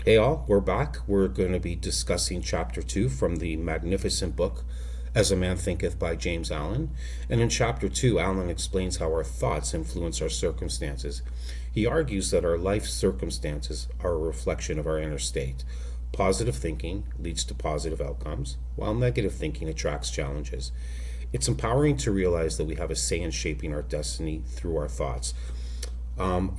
Hey all, we're back. We're going to be discussing chapter 2 from the magnificent book As a Man Thinketh by James Allen. And in chapter 2, Allen explains how our thoughts influence our circumstances. He argues that our life circumstances are a reflection of our inner state. Positive thinking leads to positive outcomes, while negative thinking attracts challenges. It's empowering to realize that we have a say in shaping our destiny through our thoughts.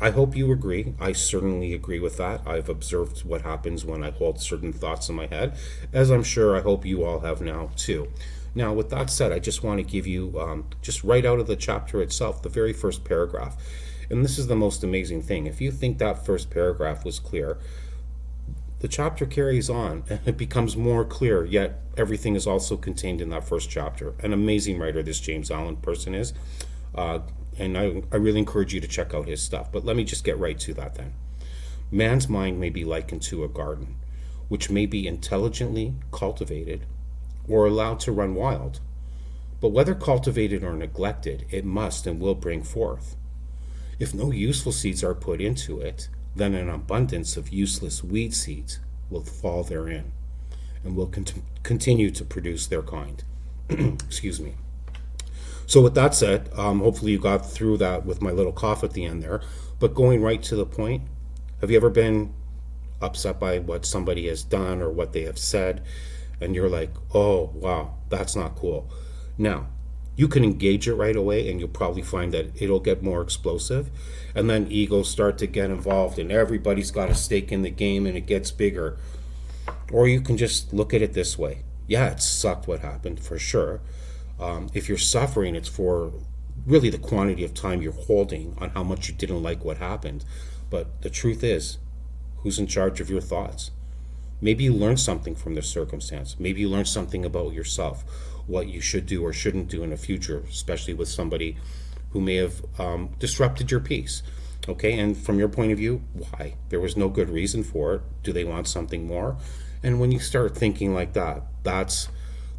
I hope you agree. I certainly agree with that. I've observed what happens when I hold certain thoughts in my head, as I'm sure I hope you all have now too. Now, with that said, I just want to give you, just right out of the chapter itself, the very first paragraph. And this is the most amazing thing. If you think that first paragraph was clear, the chapter carries on and it becomes more clear, yet everything is also contained in that first chapter. An amazing writer this James Allen person is. Uh, and I really encourage you to check out his stuff. But let me just get right to that then. Man's mind may be likened to a garden, which may be intelligently cultivated or allowed to run wild. But whether cultivated or neglected, it must and will bring forth. If no useful seeds are put into it, then an abundance of useless weed seeds will fall therein and will continue to produce their kind. Excuse me. So with that said, hopefully you got through that with my little cough at the end there. But going right to the point, have you ever been upset by what somebody has done or what they have said, and you're like, oh, wow, that's not cool? Now, you can engage it right away, and you'll probably find that it'll get more explosive. And then egos start to get involved, and everybody's got a stake in the game, and it gets bigger. Or you can just look at it this way. Yeah, it sucked what happened, for sure. If you're suffering, it's for really the quantity of time you're holding on how much you didn't like what happened. But the truth is, who's in charge of your thoughts? Maybe you learned something from this circumstance. Maybe you learned something about yourself, what you should do or shouldn't do in the future, especially with somebody who may have disrupted your peace. Okay, and from your point of view, why? There was no good reason for it. Do they want something more? And when you start thinking like that, that's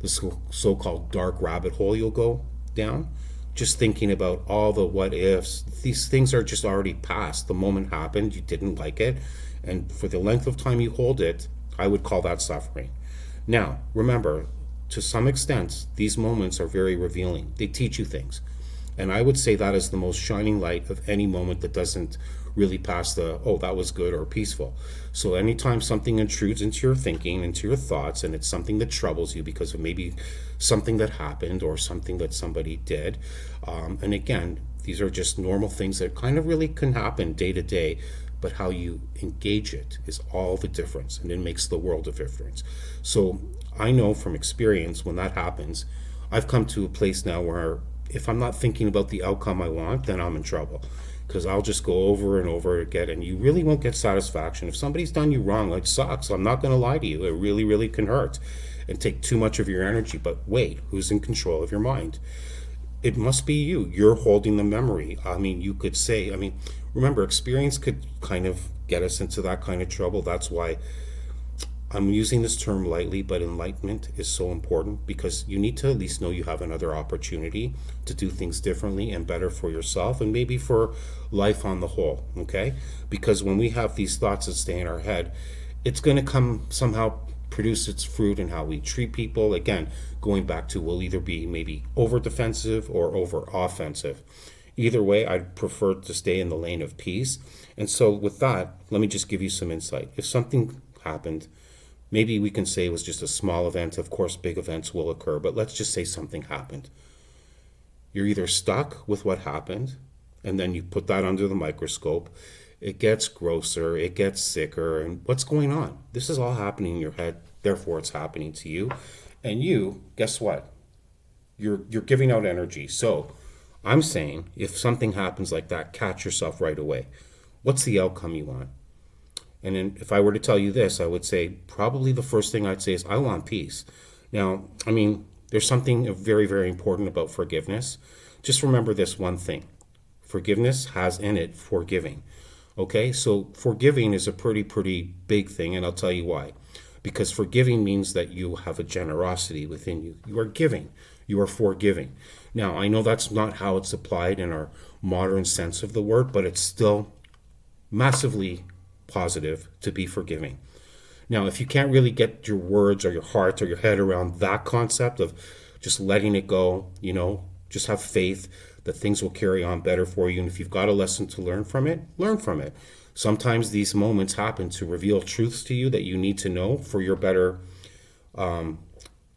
the so-called dark rabbit hole you'll go down. Just thinking about all the what ifs. These things are just already past. The moment happened, you didn't like it, and for the length of time you hold it, I would call that suffering. Now, remember, to some extent, these moments are very revealing. They teach you things. And I would say that is the most shining light of any moment that doesn't really pass the, oh, that was good or peaceful. So anytime something intrudes into your thinking, into your thoughts, and it's something that troubles you because of maybe something that happened or something that somebody did, and again, these are just normal things that kind of really can happen day to day, but how you engage it is all the difference, and it makes the world of difference. So I know from experience when that happens, I've come to a place now where if I'm not thinking about the outcome I want, then I'm in trouble. Because I'll just go over and over again, and you really won't get satisfaction. If somebody's done you wrong, it sucks. I'm not going to lie to you. It really, really can hurt and take too much of your energy. But wait, who's in control of your mind? It must be you. You're holding the memory. I mean, you could say, remember, experience could kind of get us into that kind of trouble. That's why I'm using this term lightly, but enlightenment is so important because you need to at least know you have another opportunity to do things differently and better for yourself and maybe for life on the whole, okay? Because when we have these thoughts that stay in our head, it's going to come somehow produce its fruit in how we treat people. Again, going back to we'll either be maybe over defensive or over offensive. Either way, I'd prefer to stay in the lane of peace. And so with that, let me just give you some insight. If something happened, maybe we can say it was just a small event. Of course, big events will occur, but let's just say something happened. You're either stuck with what happened, and then you put that under the microscope. It gets grosser, it gets sicker, and what's going on? This is all happening in your head, therefore it's happening to you. And you, guess what? You're giving out energy. So I'm saying if something happens like that, catch yourself right away. What's the outcome you want? And then if I were to tell you this, I would say probably the first thing I'd say is I want peace. Now, there's something very, very important about forgiveness. Just remember this one thing. Forgiveness has in it forgiving. Okay, so forgiving is a pretty big thing, and I'll tell you why. Because forgiving means that you have a generosity within you. You are giving. You are forgiving. Now, I know that's not how it's applied in our modern sense of the word, but it's still massively positive, to be forgiving. Now, if you can't really get your words or your heart or your head around that concept of just letting it go, just have faith that things will carry on better for you. And if you've got a lesson to learn from it, learn from it. Sometimes these moments happen to reveal truths to you that you need to know for your better,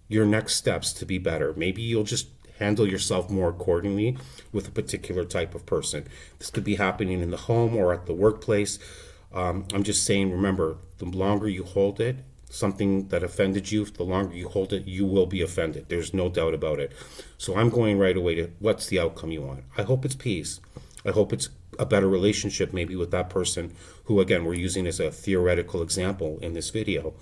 your next steps to be better. Maybe you'll just handle yourself more accordingly with a particular type of person. This could be happening in the home or at the workplace. I'm just saying, remember, the longer you hold it, something that offended you, the longer you hold it, you will be offended. There's no doubt about it. So I'm going right away to what's the outcome you want. I hope it's peace. I hope it's a better relationship maybe with that person who, again, we're using as a theoretical example in this video.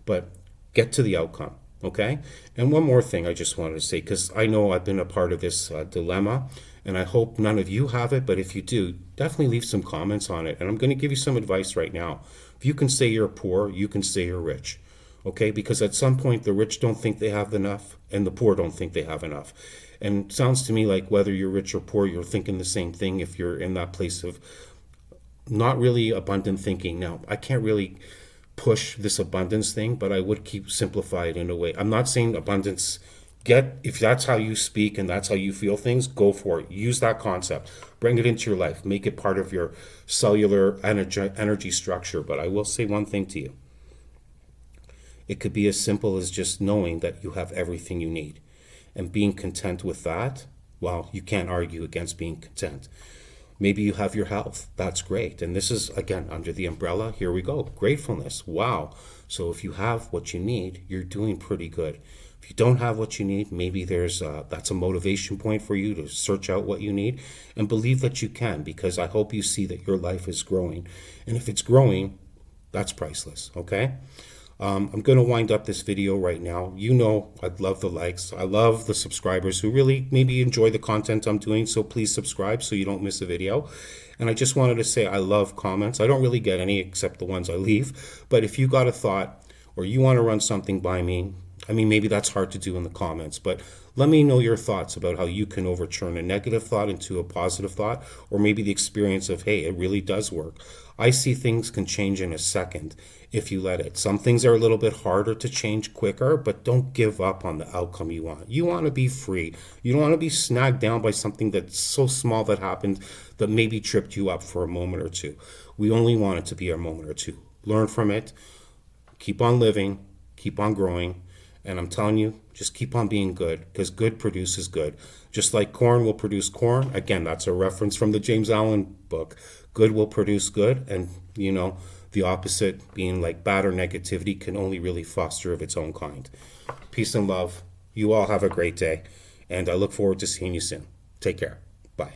But get to the outcome, okay? And one more thing I just wanted to say, because I know I've been a part of this dilemma, and I hope none of you have it, but if you do, definitely leave some comments on it. And I'm going to give you some advice right now. If you can say you're poor, you can say you're rich, okay? Because at some point, the rich don't think they have enough, and the poor don't think they have enough. And it sounds to me like whether you're rich or poor, you're thinking the same thing if you're in that place of not really abundant thinking. Now, I can't really push this abundance thing, but I would keep simplify it in a way. I'm not saying abundance, if that's how you speak and that's how you feel things, go for it. Use that concept. Bring it into your life. Make it part of your cellular energy structure. But I will say one thing to you. It could be as simple as just knowing that you have everything you need. And being content with that, well, you can't argue against being content. Maybe you have your health. That's great. And this is, again, under the umbrella. Here we go. Gratefulness. Wow. So if you have what you need, you're doing pretty good. If you don't have what you need, maybe that's a motivation point for you to search out what you need and believe that you can, because I hope you see that your life is growing. And if it's growing, that's priceless. Okay? I'm going to wind up this video right now. I love the likes. I love the subscribers who really maybe enjoy the content I'm doing. So please subscribe so you don't miss a video. And I just wanted to say I love comments. I don't really get any except the ones I leave. But if you got a thought or you want to run something by me, maybe that's hard to do in the comments, but let me know your thoughts about how you can overturn a negative thought into a positive thought, or maybe the experience of, hey, it really does work. I see things can change in a second if you let it. Some things are a little bit harder to change quicker, but don't give up on the outcome you want. You want to be free. You don't want to be snagged down by something that's so small that happened that maybe tripped you up for a moment or two. We only want it to be a moment or two. Learn from it. Keep on living. Keep on growing. And I'm telling you, just keep on being good, because good produces good. Just like corn will produce corn. Again, that's a reference from the James Allen book. Good will produce good. And, the opposite, being like bad or negativity, can only really foster of its own kind. Peace and love. You all have a great day. And I look forward to seeing you soon. Take care. Bye.